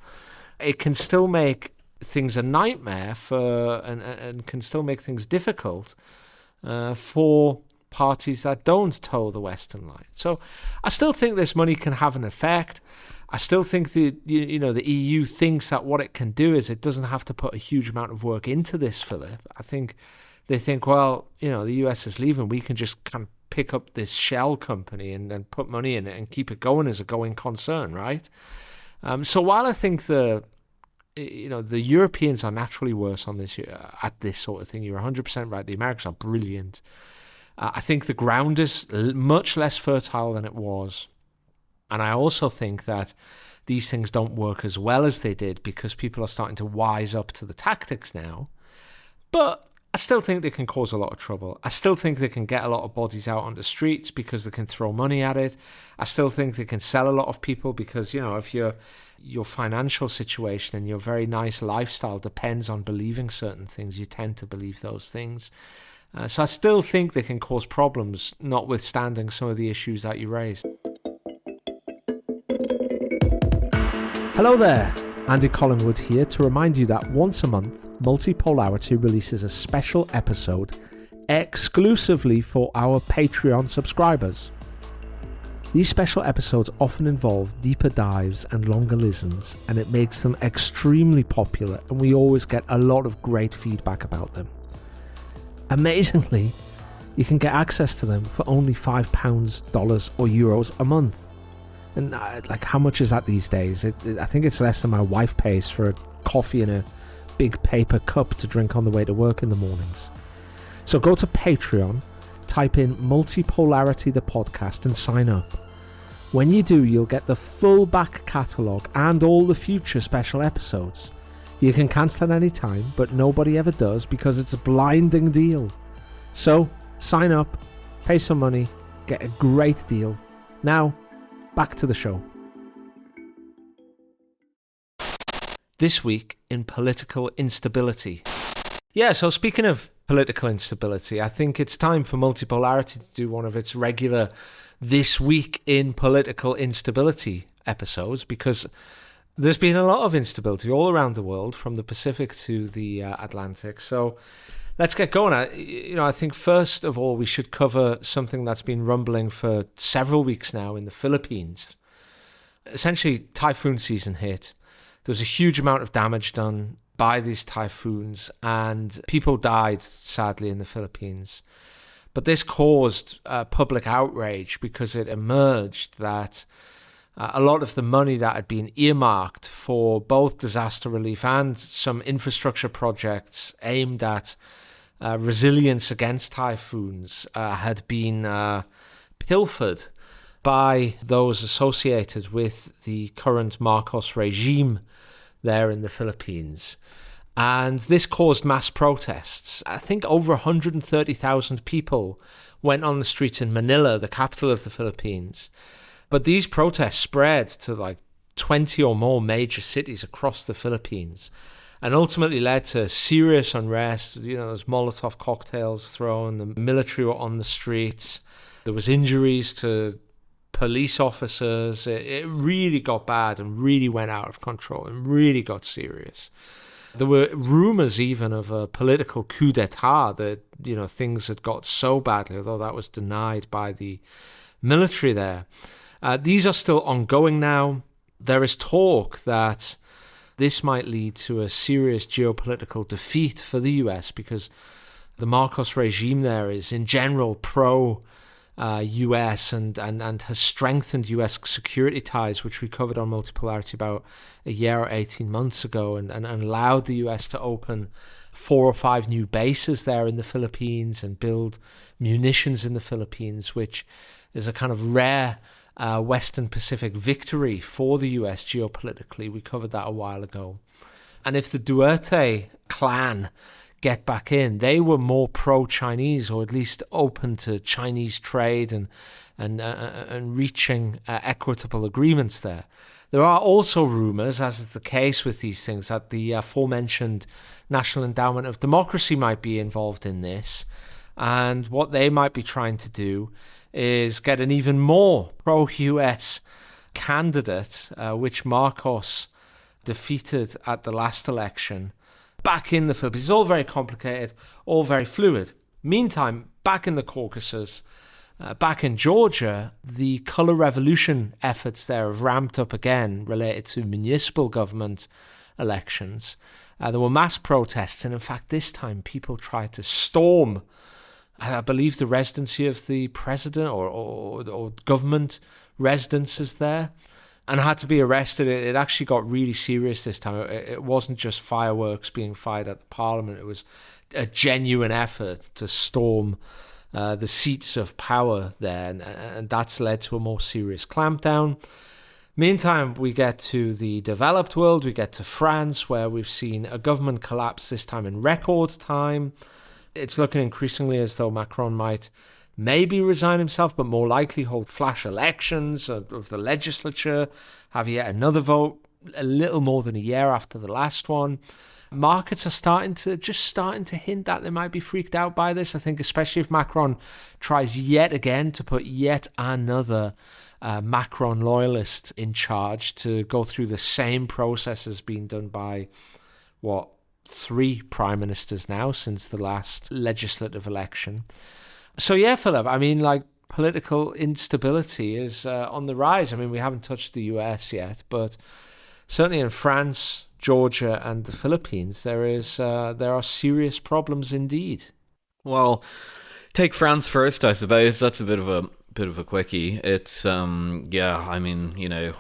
It can still make things a nightmare and can still make things difficult for parties that don't toe the Western line. So I still think this money can have an effect. I still think the EU thinks that what it can do is it doesn't have to put a huge amount of work into this, Philip. I think they think, well, the US is leaving, we can just kind of pick up this shell company and put money in it and keep it going as a going concern, right? So while I think the Europeans are naturally worse on this at this sort of thing, you're 100% right. The Americans are brilliant. I think the ground is much less fertile than it was. And I also think that these things don't work as well as they did because people are starting to wise up to the tactics now. But I still think they can cause a lot of trouble. I still think they can get a lot of bodies out on the streets because they can throw money at it. I still think they can sell a lot of people because, if your financial situation and your very nice lifestyle depends on believing certain things, you tend to believe those things. So I still think they can cause problems, notwithstanding some of the issues that you raised. Hello there, Andy Collingwood here to remind you that once a month, Multipolarity releases a special episode exclusively for our Patreon subscribers. These special episodes often involve deeper dives and longer listens, and it makes them extremely popular, and we always get a lot of great feedback about them. Amazingly, you can get access to them for only £5, dollars or euros a month. And how much is that these days? I think it's less than my wife pays for a coffee in a big paper cup to drink on the way to work in the mornings. So go to Patreon, type in Multipolarity the podcast and sign up. When you do, you'll get the full back catalogue and all the future special episodes. You can cancel at any time, but nobody ever does because it's a blinding deal. So sign up, pay some money, get a great deal. Now, back to the show. This week in political instability. Yeah, so speaking of political instability, I think it's time for Multipolarity to do one of its regular This Week in Political Instability episodes, because there's been a lot of instability all around the world, from the Pacific to the Atlantic. So let's get going. I think first of all, we should cover something that's been rumbling for several weeks now in the Philippines. Essentially, typhoon season hit. There was a huge amount of damage done by these typhoons, and people died, sadly, in the Philippines. But this caused public outrage because it emerged that a lot of the money that had been earmarked for both disaster relief and some infrastructure projects aimed at resilience against typhoons had been pilfered by those associated with the current Marcos regime there in the Philippines. And this caused mass protests. I think over 130,000 people went on the streets in Manila, the capital of the Philippines. But these protests spread to 20 or more major cities across the Philippines, and ultimately led to serious unrest. There's Molotov cocktails thrown, the military were on the streets, there was injuries to police officers. It really got bad and really went out of control and really got serious. There were rumours even of a political coup d'etat, that things had got so badly, although that was denied by the military there. These are still ongoing now. There is talk that this might lead to a serious geopolitical defeat for the US, because the Marcos regime there is in general pro-US and has strengthened US security ties, which we covered on Multipolarity about a year or 18 months ago, and allowed the US to open 4 or 5 new bases there in the Philippines and build munitions in the Philippines, which is a kind of rare Western Pacific victory for the US geopolitically. We covered that a while ago. And if the Duterte clan get back in, they were more pro-Chinese, or at least open to Chinese trade and reaching equitable agreements there. There are also rumours, as is the case with these things, that the aforementioned National Endowment of Democracy might be involved in this. And what they might be trying to do is get an even more pro-US candidate, which Marcos defeated at the last election, back in the Philippines. It's all very complicated, all very fluid. Meantime, back in the Caucasus, back in Georgia, the colour revolution efforts there have ramped up again related to municipal government elections. There were mass protests, and in fact, this time people tried to storm, I believe, the residency of the president or government residences there, and had to be arrested. It actually got really serious this time. It wasn't just fireworks being fired at the parliament. It was a genuine effort to storm the seats of power there, and that's led to a more serious clampdown. Meantime, we get to the developed world. We get to France, where we've seen a government collapse, this time in record time. It's looking increasingly as though Macron might maybe resign himself, but more likely hold flash elections of the legislature, have yet another vote a little more than a year after the last one. Markets are starting to hint that they might be freaked out by this. I think especially if Macron tries yet again to put yet another Macron loyalist in charge to go through the same process as being done by, 3 prime ministers now since the last legislative election. So yeah, Philip, I mean, like, political instability is on the rise. I mean, we haven't touched the US yet, but certainly in France, Georgia, and the Philippines, there are serious problems indeed. Well, take France first, I suppose. That's a bit of a quickie. It's I mean,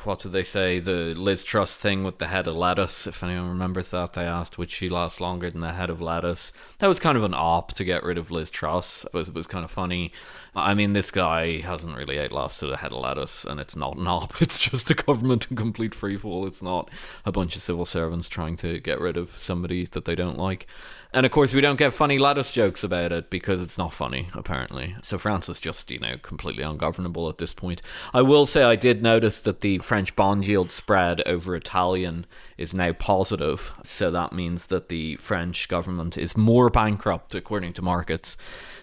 what did they say? The Liz Truss thing with the head of lettuce. If anyone remembers that, they asked would she last longer than the head of lettuce. That was kind of an op to get rid of Liz Truss. It was kind of funny. I mean, this guy hasn't really lasted a head of lettuce, and it's not an op. It's just a government in complete freefall. It's not a bunch of civil servants trying to get rid of somebody that they don't like. And of course, we don't get funny lettuce jokes about it because it's not funny, apparently. So France is just, completely ungovernable at this point. I will say I did notice that the French bond yield spread over Italian is now positive. So that means that the French government is more bankrupt, according to markets,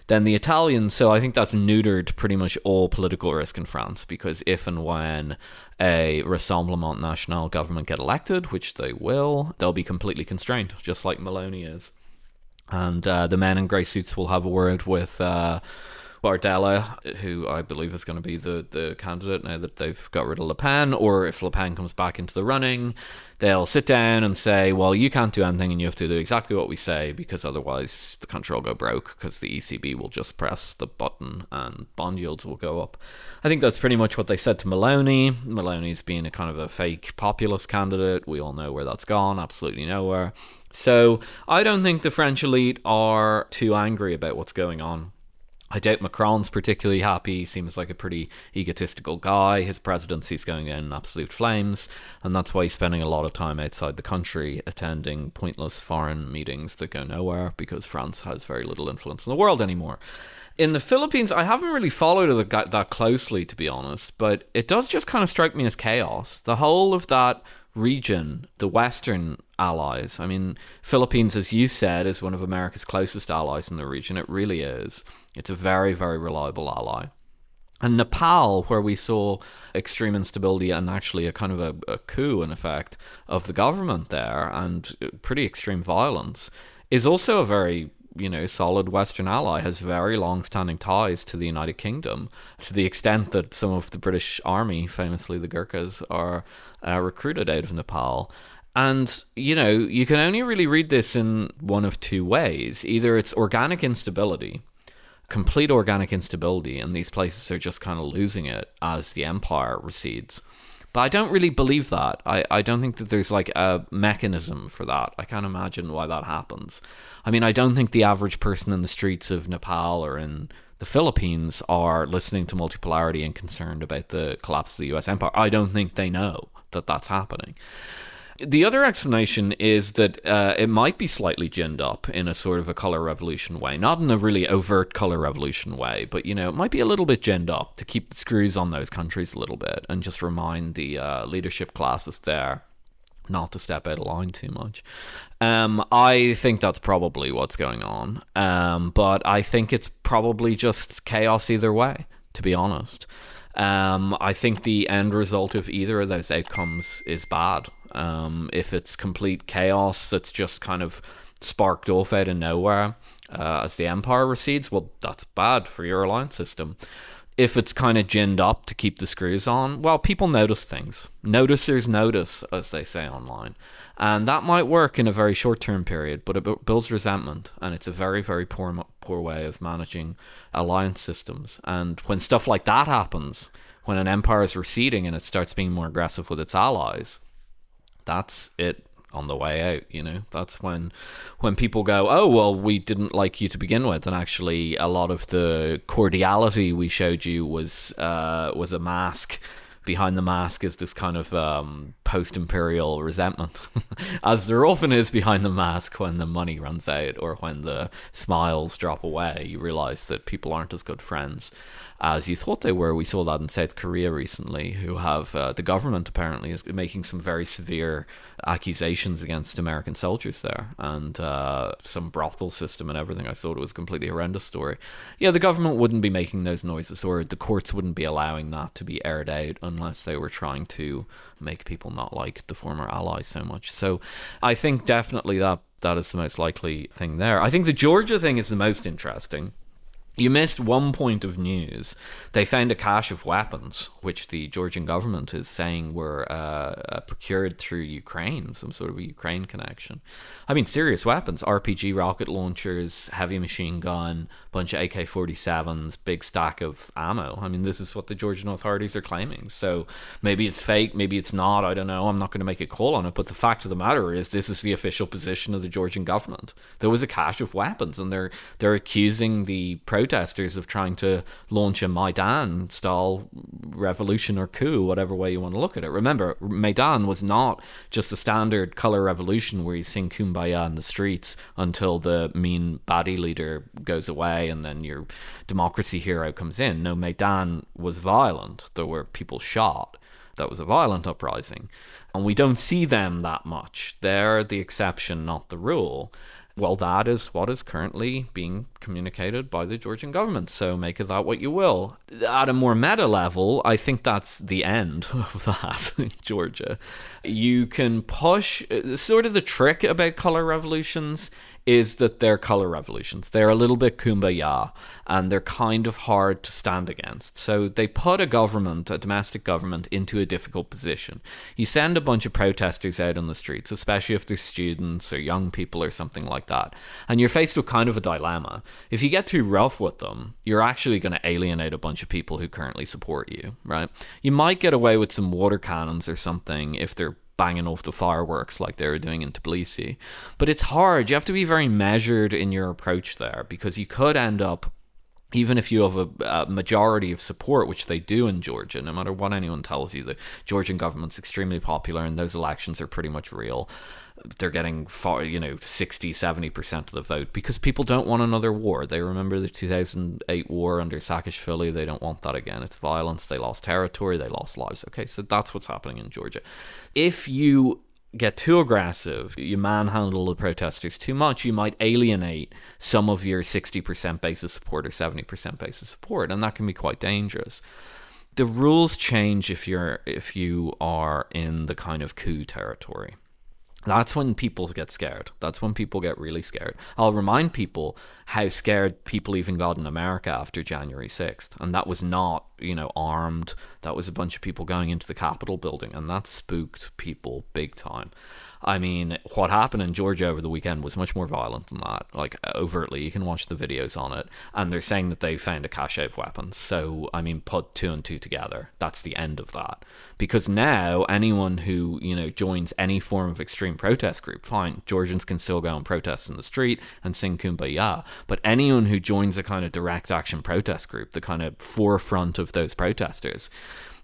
than the Italian. So I think that's neutered pretty much all political risk in France, because if and when a Rassemblement National government get elected, which they will, they'll be completely constrained, just like Meloni is. And the men in grey suits will have a word with Bardella, who I believe is going to be the candidate now that they've got rid of Le Pen, or if Le Pen comes back into the running, they'll sit down and say, well, you can't do anything and you have to do exactly what we say, because otherwise the country will go broke, because the ECB will just press the button and bond yields will go up. I think that's pretty much what they said to Meloni. Meloni's been a kind of a fake populist candidate. We all know where that's gone, absolutely nowhere. So I don't think the French elite are too angry about what's going on. I doubt Macron's particularly happy. He seems like a pretty egotistical guy. His presidency's going in absolute flames, and that's why he's spending a lot of time outside the country attending pointless foreign meetings that go nowhere, because France has very little influence in the world anymore. In the Philippines, I haven't really followed it that closely, to be honest, but it does just kind of strike me as chaos. The whole of that region, the Western allies, I mean, Philippines, as you said, is one of America's closest allies in the region. It really is. It's a very, very reliable ally. And Nepal, where we saw extreme instability and actually a kind of a coup, in effect, of the government there, and pretty extreme violence, is also a very solid Western ally, has very long-standing ties to the United Kingdom, to the extent that some of the British army, famously the Gurkhas, are recruited out of Nepal. And, you can only really read this in one of two ways. Either it's organic instability, complete organic instability, and these places are just kind of losing it as the empire recedes. But I don't really believe that. I don't think that there's like a mechanism for that. I can't imagine why that happens. I mean, I don't think the average person in the streets of Nepal or in the Philippines are listening to Multipolarity and concerned about the collapse of the US empire. I don't think they know that that's happening. The other explanation is that it might be slightly ginned up in a sort of a colour revolution way. Not in a really overt colour revolution way, but, it might be a little bit ginned up to keep the screws on those countries a little bit and just remind the leadership classes there not to step out of line too much. I think that's probably what's going on. But I think it's probably just chaos either way, to be honest. I think the end result of either of those outcomes is bad. If it's complete chaos that's just kind of sparked off out of nowhere as the empire recedes, well, that's bad for your alliance system. If it's kind of ginned up to keep the screws on, well, people notice things. Noticers notice, as they say online. And that might work in a very short-term period, but it builds resentment, and it's a very, very poor way of managing alliance systems. And when stuff like that happens, when an empire is receding and it starts being more aggressive with its allies, that's it on the way out. That's when people go, oh, well, we didn't like you to begin with, and actually a lot of the cordiality we showed you was a mask behind the mask is this kind of post-imperial resentment, as there often is behind the mask when the money runs out or when the smiles drop away. You realize that people aren't as good friends as you thought they were. We saw that in South Korea recently, who have the government apparently is making some very severe accusations against American soldiers there, and some brothel system and everything. I thought it was a completely horrendous story. Yeah, the government wouldn't be making those noises, or the courts wouldn't be allowing that to be aired out unless they were trying to make people not like the former allies so much. So I think definitely that is the most likely thing there. I think the Georgia thing is the most interesting. You missed one point of news. They found a cache of weapons, which the Georgian government is saying were procured through Ukraine, some sort of a Ukraine connection. I mean, serious weapons, RPG rocket launchers, heavy machine gun, bunch of AK-47s, big stack of ammo. I mean, this is what the Georgian authorities are claiming. So maybe it's fake, maybe it's not, I don't know. I'm not going to make a call on it. But the fact of the matter is, this is the official position of the Georgian government. There was a cache of weapons, and they're accusing the protesters of trying to launch a Maidan-style revolution or coup, whatever way you want to look at it. Remember, Maidan was not just a standard color revolution where you sing Kumbaya in the streets until the mean baddie leader goes away and then your democracy hero comes in. No, Maidan was violent. There were people shot. That was a violent uprising. And we don't see them that much. They're the exception, not the rule. Well, that is what is currently being communicated by the Georgian government, so make of that what you will. At a more meta level, I think that's the end of that in Georgia. You can push, sort of the trick about color revolutions is that they're color revolutions. They're a little bit kumbaya, and they're kind of hard to stand against. So they put a government, a domestic government, into a difficult position. You send a bunch of protesters out on the streets, especially if they're students or young people or something like that, and you're faced with kind of a dilemma. If you get too rough with them, you're actually going to alienate a bunch of people who currently support you, right? You might get away with some water cannons or something if they're banging off the fireworks like they were doing in Tbilisi. But it's hard. You have to be very measured in your approach there, because you could end up, even if you have a majority of support, which they do in Georgia, no matter what anyone tells you, the Georgian government's extremely popular and those elections are pretty much real. They're getting 60, 70% of the vote because people don't want another war. They remember the 2008 war under Saakashvili. They don't want that again. It's violence. They lost territory. They lost lives. Okay, so that's what's happening in Georgia. If you get too aggressive, you manhandle the protesters too much, you might alienate some of your 60% base of support or 70% base of support, and that can be quite dangerous. The rules change if you are in the kind of coup territory. That's when people get scared. That's when people get really scared. I'll remind people how scared people even got in America after January 6th. And that was not, armed. That was a bunch of people going into the Capitol building. And that spooked people big time. I mean, what happened in Georgia over the weekend was much more violent than that. Like, overtly, you can watch the videos on it. And they're saying that they found a cache of weapons. So, I mean, put two and two together. That's the end of that. Because now, anyone who, joins any form of extreme protest group, fine, Georgians can still go and protest in the street and sing Kumbaya. But anyone who joins a kind of direct action protest group, the kind of forefront of those protesters,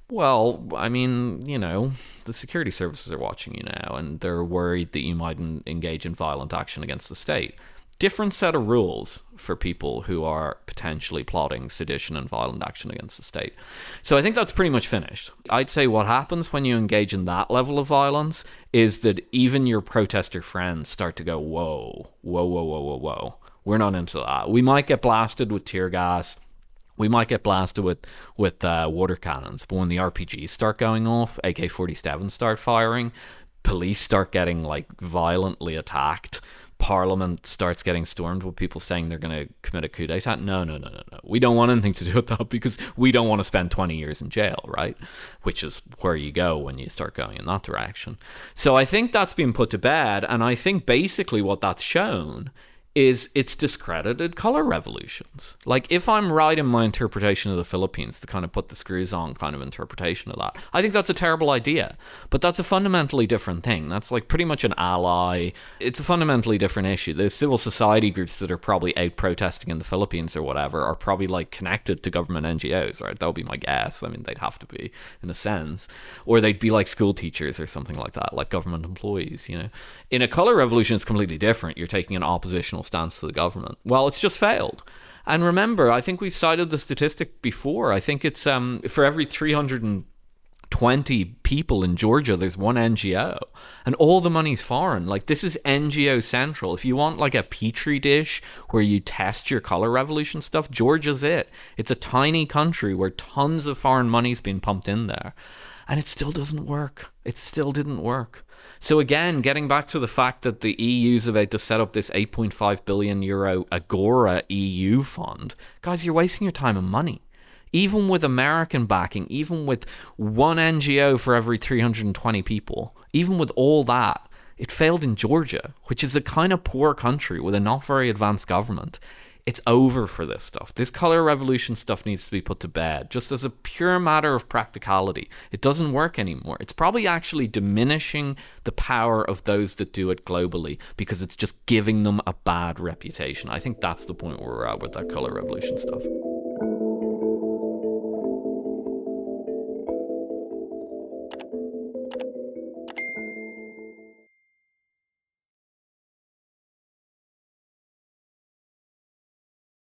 well, I mean, the security services are watching you now, and they're worried that you might engage in violent action against the state. Different set of rules for people who are potentially plotting sedition and violent action against the state. So I think that's pretty much finished. I'd say what happens when you engage in that level of violence is that even your protester friends start to go, whoa. We're not into that. We might get blasted with tear gas. We might get blasted with water cannons, but when the RPGs start going off, AK-47s start firing, police start getting violently attacked, Parliament starts getting stormed with people saying they're going to commit a coup d'etat. No. We don't want anything to do with that because we don't want to spend 20 years in jail, right? Which is where you go when you start going in that direction. So I think that's been put to bed, and I think basically what that's shown is it's discredited color revolutions. Like, if I'm right in my interpretation of the Philippines, to kind of put the screws on kind of interpretation of that, I think that's a terrible idea. But that's a fundamentally different thing. That's like pretty much an ally. It's a fundamentally different issue. The civil society groups that are probably out protesting in the Philippines or whatever are probably like connected to government NGOs, right? That would be my guess. I mean, they'd have to be in a sense. Or they'd be like school teachers or something like that, like government employees, you know. In a color revolution, it's completely different. You're taking an oppositional stance to the government. Well, it's just failed. And remember, I think we've cited the statistic before. I think it's for every 320 people in Georgia, there's one NGO, and all the money's foreign. Like, this is NGO central. If you want like a petri dish where you test your color revolution stuff, Georgia's it. It's a tiny country where tons of foreign money's been pumped in there, and it still doesn't work. It still didn't work. So again, getting back to the fact that the EU's about to set up this 8.5 billion euro Agora EU fund, guys, you're wasting your time and money. Even with American backing, even with one NGO for every 320 people, even with all that, it failed in Georgia, which is a kind of poor country with a not very advanced government. It's over for this stuff. This color revolution stuff needs to be put to bed, just as a pure matter of practicality. It doesn't work anymore. It's probably actually diminishing the power of those that do it globally, because it's just giving them a bad reputation. I think that's the point where we're at with that color revolution stuff.